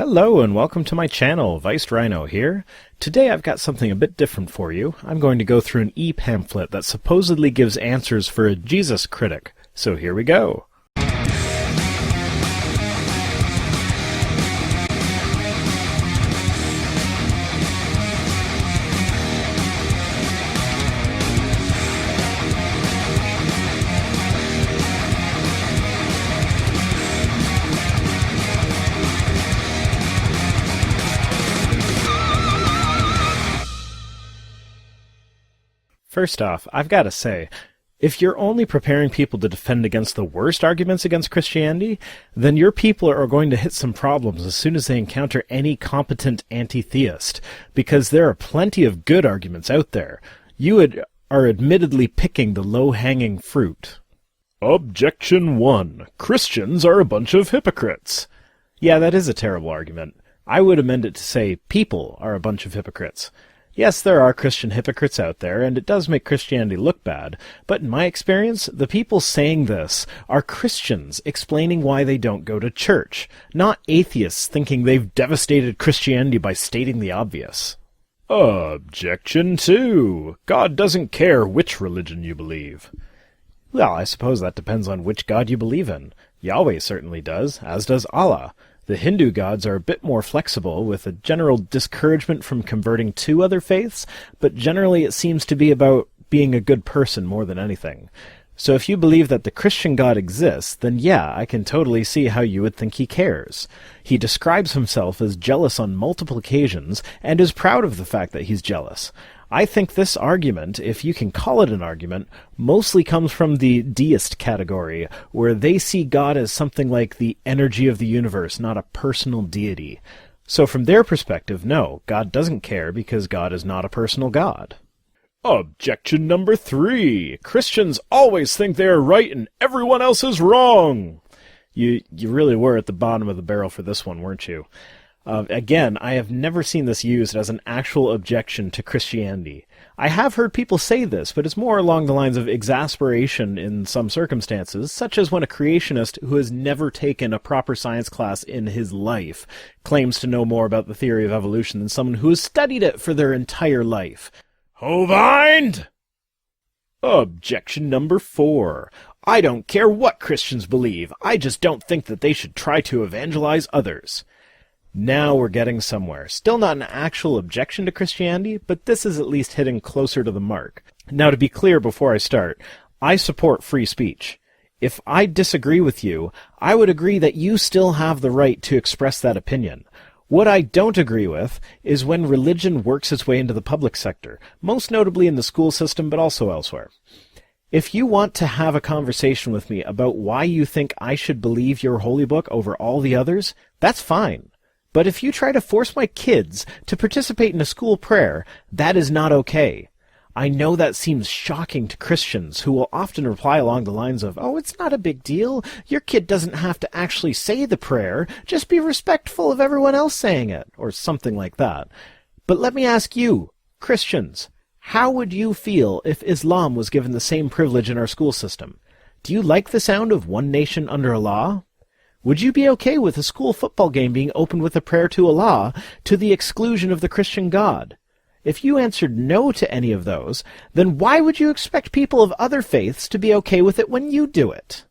Hello and welcome to my channel, Rhino here. Today I've got something a bit different for you. I'm going to go through an e-pamphlet that supposedly gives answers for a Jesus critic. So here we go. First off, I've got to say, if you're only preparing people to defend against the worst arguments against Christianity, then your people are going to hit some problems as soon as they encounter any competent anti-theist, because there are plenty of good arguments out there. You are admittedly picking the low-hanging fruit. Objection 1. Christians are a bunch of hypocrites. Yeah, that is a terrible argument. I would amend it to say people are a bunch of hypocrites. Yes, there are Christian hypocrites out there, and it does make Christianity look bad, but in my experience, the people saying this are Christians explaining why they don't go to church, not atheists thinking they've devastated Christianity by stating the obvious. Objection 2. God doesn't care which religion you believe. Well, I suppose that depends on which God you believe in. Yahweh certainly does, as does Allah. The Hindu gods are a bit more flexible, with a general discouragement from converting to other faiths, but generally it seems to be about being a good person more than anything. So if you believe that the Christian God exists, then yeah, I can totally see how you would think he cares. He describes himself as jealous on multiple occasions, and is proud of the fact that he's jealous. I think this argument, if you can call it an argument, mostly comes from the deist category, where they see God as something like the energy of the universe, not a personal deity. So from their perspective, no, God doesn't care because God is not a personal God. Objection number 3. Christians always think they are right and everyone else is wrong. You really were at the bottom of the barrel for this one, weren't you? Again, I have never seen this used as an actual objection to Christianity. I have heard people say this, but it's more along the lines of exasperation in some circumstances, such as when a creationist who has never taken a proper science class in his life claims to know more about the theory of evolution than someone who has studied it for their entire life. Hovind! Objection number 4. I don't care what Christians believe. I just don't think that they should try to evangelize others. Now we're getting somewhere. Still not an actual objection to Christianity, but this is at least hitting closer to the mark. Now, to be clear before I start, I support free speech. If I disagree with you, I would agree that you still have the right to express that opinion. What I don't agree with is when religion works its way into the public sector, most notably in the school system, but also elsewhere. If you want to have a conversation with me about why you think I should believe your holy book over all the others, that's fine. But if you try to force my kids to participate in a school prayer, that is not okay. I know that seems shocking to Christians, who will often reply along the lines of, "Oh, it's not a big deal. Your kid doesn't have to actually say the prayer. Just be respectful of everyone else saying it," or something like that. But let me ask you, Christians, how would you feel if Islam was given the same privilege in our school system? Do you like the sound of one nation under Allah? Would you be okay with a school football game being opened with a prayer to Allah to the exclusion of the Christian God? If you answered no to any of those, then why would you expect people of other faiths to be okay with it when you do it?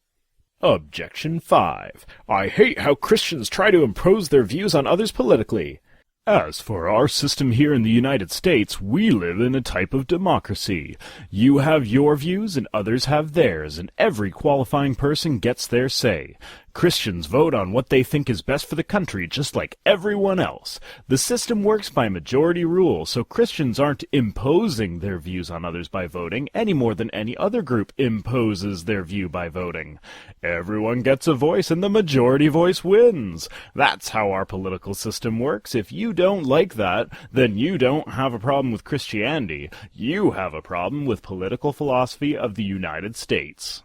Objection 5. I hate how Christians try to impose their views on others politically. As for our system here in the United States, we live in a type of democracy. You have your views and others have theirs, and every qualifying person gets their say. Christians vote on what they think is best for the country, just like everyone else. The system works by majority rule, so Christians aren't imposing their views on others by voting any more than any other group imposes their view by voting. Everyone gets a voice, and the majority voice wins. That's how our political system works. If you don't like that, then you don't have a problem with Christianity. You have a problem with political philosophy of the United States.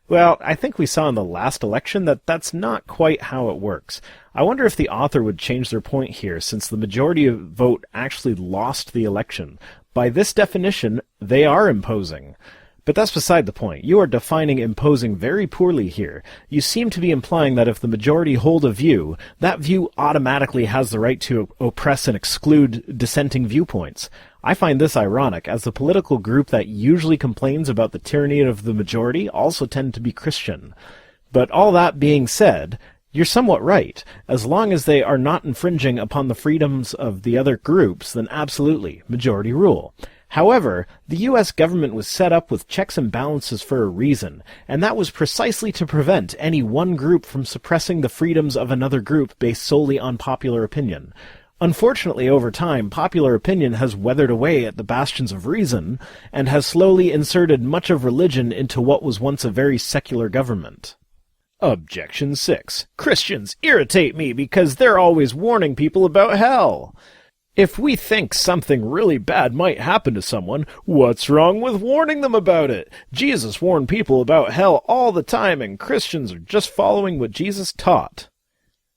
Well, I think we saw in the last election that that's not quite how it works. I wonder if the author would change their point here, since the majority vote actually lost the election. By this definition, they are imposing. But that's beside the point. You are defining imposing very poorly here. You seem to be implying that if the majority hold a view, that view automatically has the right to oppress and exclude dissenting viewpoints. I find this ironic, as the political group that usually complains about the tyranny of the majority also tend to be Christian. But all that being said, you're somewhat right. As long as they are not infringing upon the freedoms of the other groups, then absolutely, majority rule. However, the U.S. government was set up with checks and balances for a reason, and that was precisely to prevent any one group from suppressing the freedoms of another group based solely on popular opinion. Unfortunately, over time, popular opinion has weathered away at the bastions of reason, and has slowly inserted much of religion into what was once a very secular government. Objection 6. Christians irritate me because they're always warning people about hell. If we think something really bad might happen to someone, what's wrong with warning them about it? Jesus warned people about hell all the time, and Christians are just following what Jesus taught.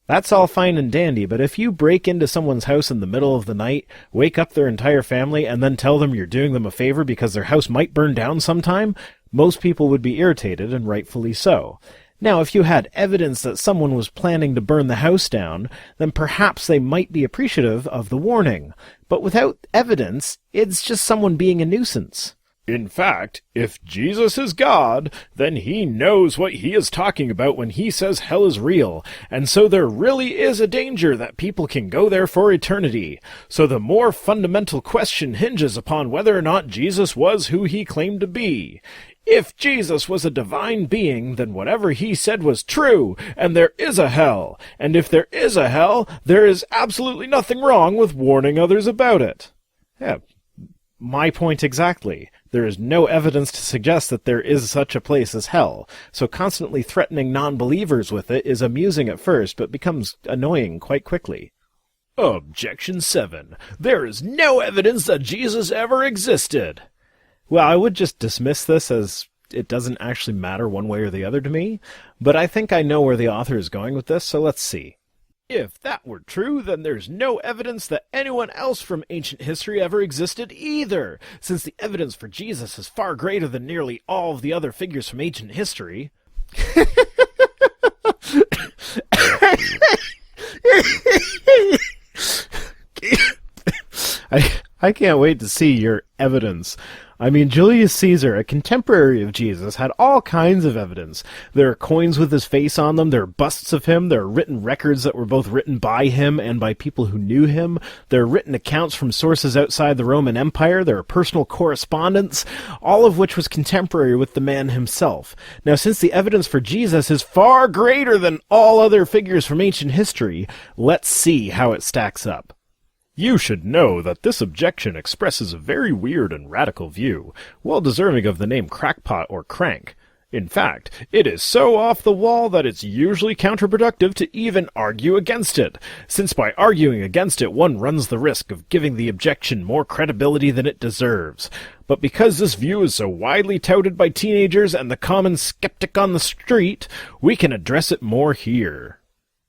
That's all fine and dandy, but if you break into someone's house in the middle of the night, wake up their entire family, and then tell them you're doing them a favor because their house might burn down sometime, most people would be irritated, and rightfully so. Now, if you had evidence that someone was planning to burn the house down, then perhaps they might be appreciative of the warning. But without evidence, it's just someone being a nuisance. In fact, if Jesus is God, then he knows what he is talking about when he says hell is real, and so there really is a danger that people can go there for eternity. So the more fundamental question hinges upon whether or not Jesus was who he claimed to be. If Jesus was a divine being, then whatever he said was true, and there is a hell. And if there is a hell, there is absolutely nothing wrong with warning others about it. Yeah, my point exactly. There is no evidence to suggest that there is such a place as hell, so constantly threatening non-believers with it is amusing at first, but becomes annoying quite quickly. Objection 7. There is no evidence that Jesus ever existed. Well, I would just dismiss this as it doesn't actually matter one way or the other to me, but I think I know where the author is going with this, so let's see. If that were true, then there's no evidence that anyone else from ancient history ever existed either, since the evidence for Jesus is far greater than nearly all of the other figures from ancient history. I can't wait to see your evidence. I mean, Julius Caesar, a contemporary of Jesus, had all kinds of evidence. There are coins with his face on them, there are busts of him, there are written records that were both written by him and by people who knew him, there are written accounts from sources outside the Roman Empire, there are personal correspondence, all of which was contemporary with the man himself. Now, since the evidence for Jesus is far greater than all other figures from ancient history, let's see how it stacks up. You should know that this objection expresses a very weird and radical view, well deserving of the name crackpot or crank. In fact, it is so off the wall that it's usually counterproductive to even argue against it, since by arguing against it one runs the risk of giving the objection more credibility than it deserves. But because this view is so widely touted by teenagers and the common skeptic on the street, we can address it more here.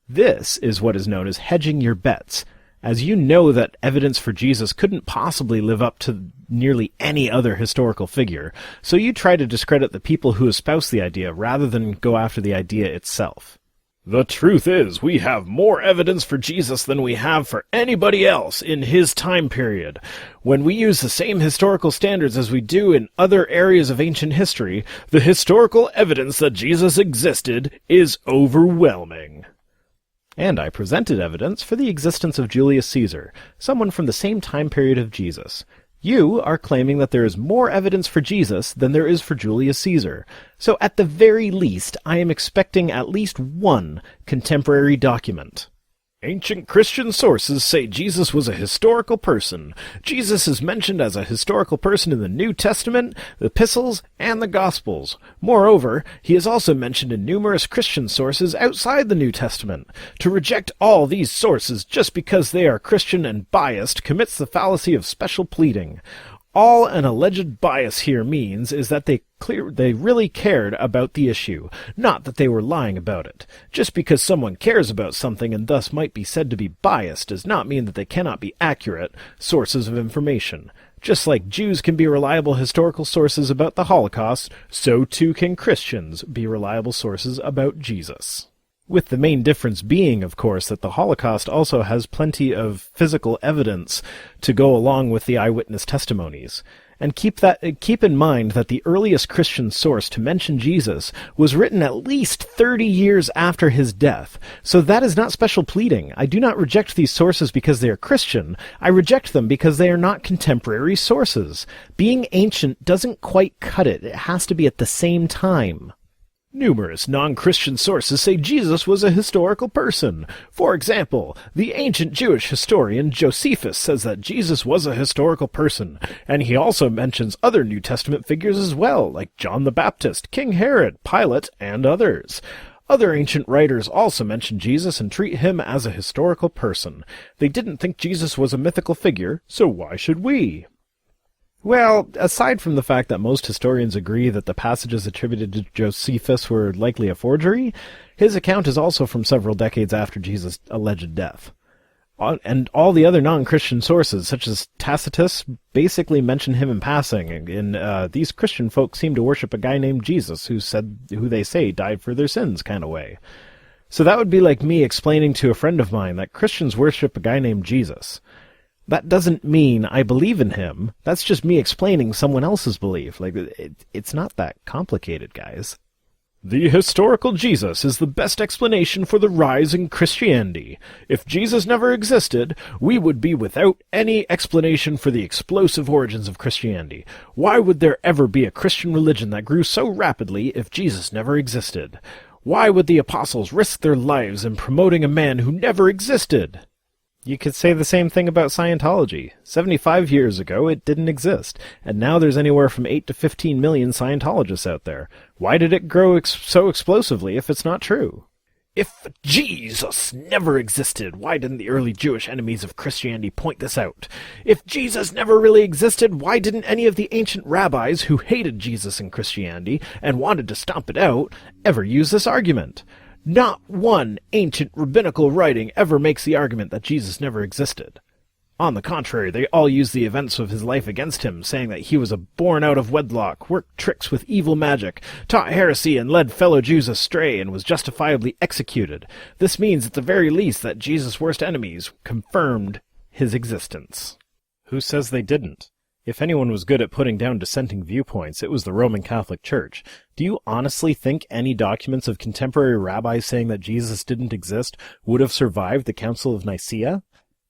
This is what is known as hedging your bets, as you know that evidence for Jesus couldn't possibly live up to nearly any other historical figure, so you try to discredit the people who espouse the idea rather than go after the idea itself. The truth is, we have more evidence for Jesus than we have for anybody else in his time period. When we use the same historical standards as we do in other areas of ancient history, the historical evidence that Jesus existed is overwhelming. And I presented evidence for the existence of Julius Caesar, someone from the same time period of Jesus. You are claiming that there is more evidence for Jesus than there is for Julius Caesar. So at the very least, I am expecting at least one contemporary document. Ancient Christian sources say Jesus was a historical person. Jesus is mentioned as a historical person in the New Testament, the Epistles, and the Gospels. Moreover, he is also mentioned in numerous Christian sources outside the New Testament. To reject all these sources just because they are Christian and biased commits the fallacy of special pleading. All an alleged bias here means is that they really cared about the issue, not that they were lying about it. Just because someone cares about something and thus might be said to be biased does not mean that they cannot be accurate sources of information. Just like Jews can be reliable historical sources about the Holocaust, so too can Christians be reliable sources about Jesus. With the main difference being, of course, that the Holocaust also has plenty of physical evidence to go along with the eyewitness testimonies. And keep in mind that the earliest Christian source to mention Jesus was written at least 30 years after his death. So that is not special pleading. I do not reject these sources because they are Christian. I reject them because they are not contemporary sources. Being ancient doesn't quite cut it. It has to be at the same time. Numerous non-Christian sources say Jesus was a historical person. For example, the ancient Jewish historian Josephus says that Jesus was a historical person, and he also mentions other New Testament figures as well, like John the Baptist, King Herod, Pilate, and others. Other ancient writers also mention Jesus and treat him as a historical person. They didn't think Jesus was a mythical figure, so why should we? Well, aside from the fact that most historians agree that the passages attributed to Josephus were likely a forgery, his account is also from several decades after Jesus' alleged death. And all the other non-Christian sources, such as Tacitus, basically mention him in passing, in these Christian folks seem to worship a guy named Jesus who they say died for their sins kind of way. So that would be like me explaining to a friend of mine that Christians worship a guy named Jesus. That doesn't mean I believe in him. That's just me explaining someone else's belief. It's not that complicated, guys. The historical Jesus is the best explanation for the rise in Christianity. If Jesus never existed, we would be without any explanation for the explosive origins of Christianity. Why would there ever be a Christian religion that grew so rapidly if Jesus never existed? Why would the apostles risk their lives in promoting a man who never existed? You could say the same thing about Scientology. 75 years ago, it didn't exist, and now there's anywhere from 8 to 15 million Scientologists out there. Why did it grow so explosively if it's not true? If Jesus never existed, why didn't the early Jewish enemies of Christianity point this out? If Jesus never really existed, why didn't any of the ancient rabbis who hated Jesus and Christianity and wanted to stomp it out ever use this argument? Not one ancient rabbinical writing ever makes the argument that Jesus never existed. On the contrary, they all use the events of his life against him, saying that he was born out of wedlock, worked tricks with evil magic, taught heresy, and led fellow Jews astray, and was justifiably executed. This means, at the very least, that Jesus' worst enemies confirmed his existence. Who says they didn't? If anyone was good at putting down dissenting viewpoints, it was the Roman Catholic Church. Do you honestly think any documents of contemporary rabbis saying that Jesus didn't exist would have survived the Council of Nicaea?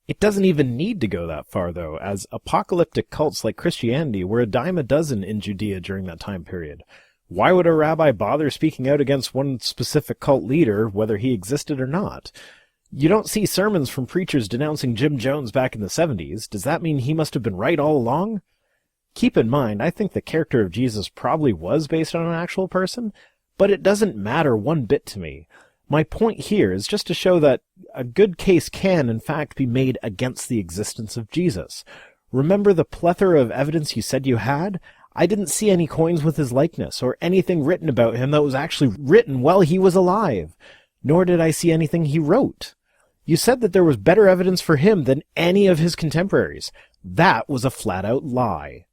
It doesn't even need to go that far, though, as apocalyptic cults like Christianity were a dime a dozen in Judea during that time period. Why would a rabbi bother speaking out against one specific cult leader, whether he existed or not? You don't see sermons from preachers denouncing Jim Jones back in the 70s. Does that mean he must have been right all along? Keep in mind, I think the character of Jesus probably was based on an actual person, but it doesn't matter one bit to me. My point here is just to show that a good case can, in fact, be made against the existence of Jesus. Remember the plethora of evidence you said you had? I didn't see any coins with his likeness, or anything written about him that was actually written while he was alive. Nor did I see anything he wrote. You said that there was better evidence for him than any of his contemporaries. That was a flat-out lie.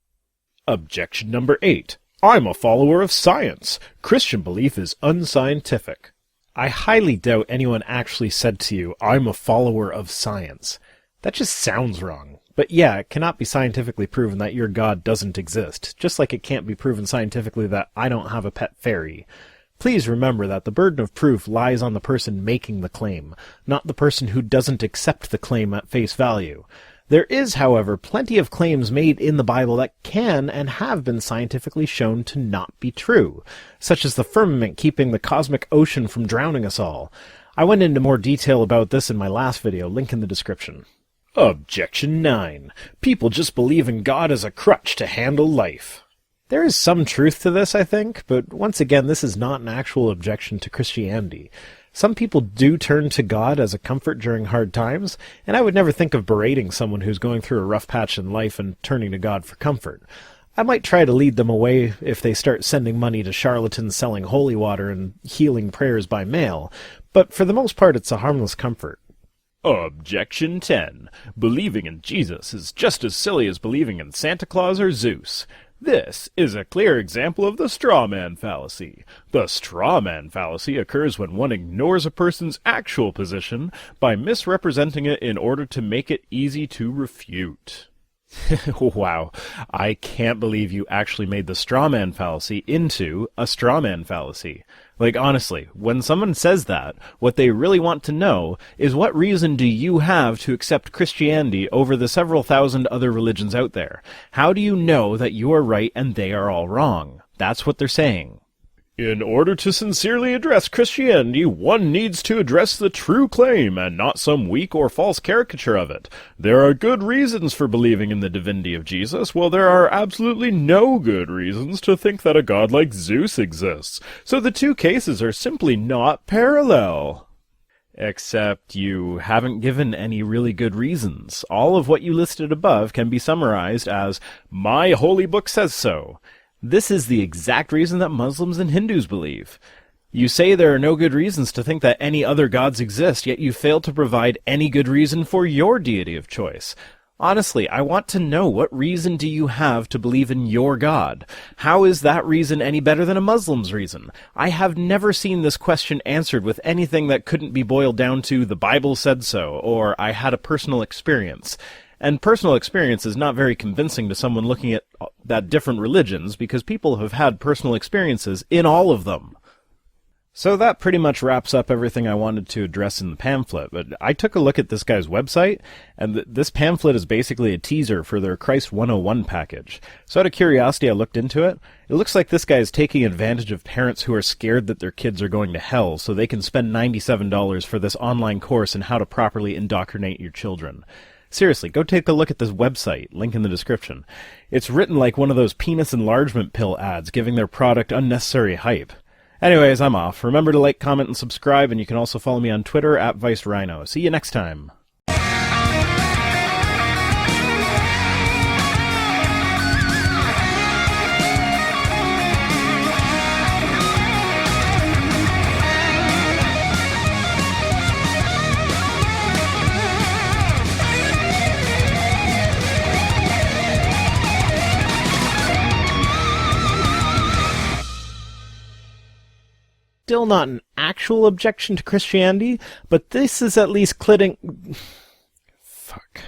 Objection number 8. I'm a follower of science. Christian belief is unscientific. I highly doubt anyone actually said to you, I'm a follower of science. That just sounds wrong. But yeah, it cannot be scientifically proven that your God doesn't exist, just like it can't be proven scientifically that I don't have a pet fairy. Please remember that the burden of proof lies on the person making the claim, not the person who doesn't accept the claim at face value. There is, however, plenty of claims made in the Bible that can and have been scientifically shown to not be true, such as the firmament keeping the cosmic ocean from drowning us all. I went into more detail about this in my last video, link in the description. Objection 9. People just believe in God as a crutch to handle life. There is some truth to this, I think, but once again, this is not an actual objection to Christianity. Some people do turn to God as a comfort during hard times, and I would never think of berating someone who's going through a rough patch in life and turning to God for comfort. I might try to lead them away if they start sending money to charlatans selling holy water and healing prayers by mail, but for the most part it's a harmless comfort. Objection 10. Believing in Jesus is just as silly as believing in Santa Claus or Zeus. This is a clear example of the straw man fallacy. The straw man fallacy occurs when one ignores a person's actual position by misrepresenting it in order to make it easy to refute. Wow, I can't believe you actually made the straw man fallacy into a straw man fallacy. Like, honestly, when someone says that, what they really want to know is what reason do you have to accept Christianity over the several thousand other religions out there? How do you know that you are right and they are all wrong? That's what they're saying. In order to sincerely address Christianity, one needs to address the true claim and not some weak or false caricature of it. There are good reasons for believing in the divinity of Jesus, while there are absolutely no good reasons to think that a god like Zeus exists. So the two cases are simply not parallel. Except you haven't given any really good reasons. All of what you listed above can be summarized as, "My holy book says so." This is the exact reason that Muslims and Hindus believe. You say there are no good reasons to think that any other gods exist, yet you fail to provide any good reason for your deity of choice. Honestly, I want to know, what reason do you have to believe in your God? How is that reason any better than a Muslim's reason? I have never seen this question answered with anything that couldn't be boiled down to "the Bible said so," or "I had a personal experience." And personal experience is not very convincing to someone looking at different religions, because people have had personal experiences in all of them. So that pretty much wraps up everything I wanted to address in the pamphlet, but I took a look at this guy's website, and this pamphlet is basically a teaser for their Christ 101 package. So out of curiosity, I looked into it. It looks like this guy is taking advantage of parents who are scared that their kids are going to hell, so they can spend $97 for this online course on how to properly indoctrinate your children. Seriously, go take a look at this website, link in the description. It's written like one of those penis enlargement pill ads giving their product unnecessary hype. Anyways, I'm off. Remember to like, comment, and subscribe, and you can also follow me on Twitter at Rhino. See you next time. Still not an actual objection to Christianity, but this is at least Fuck.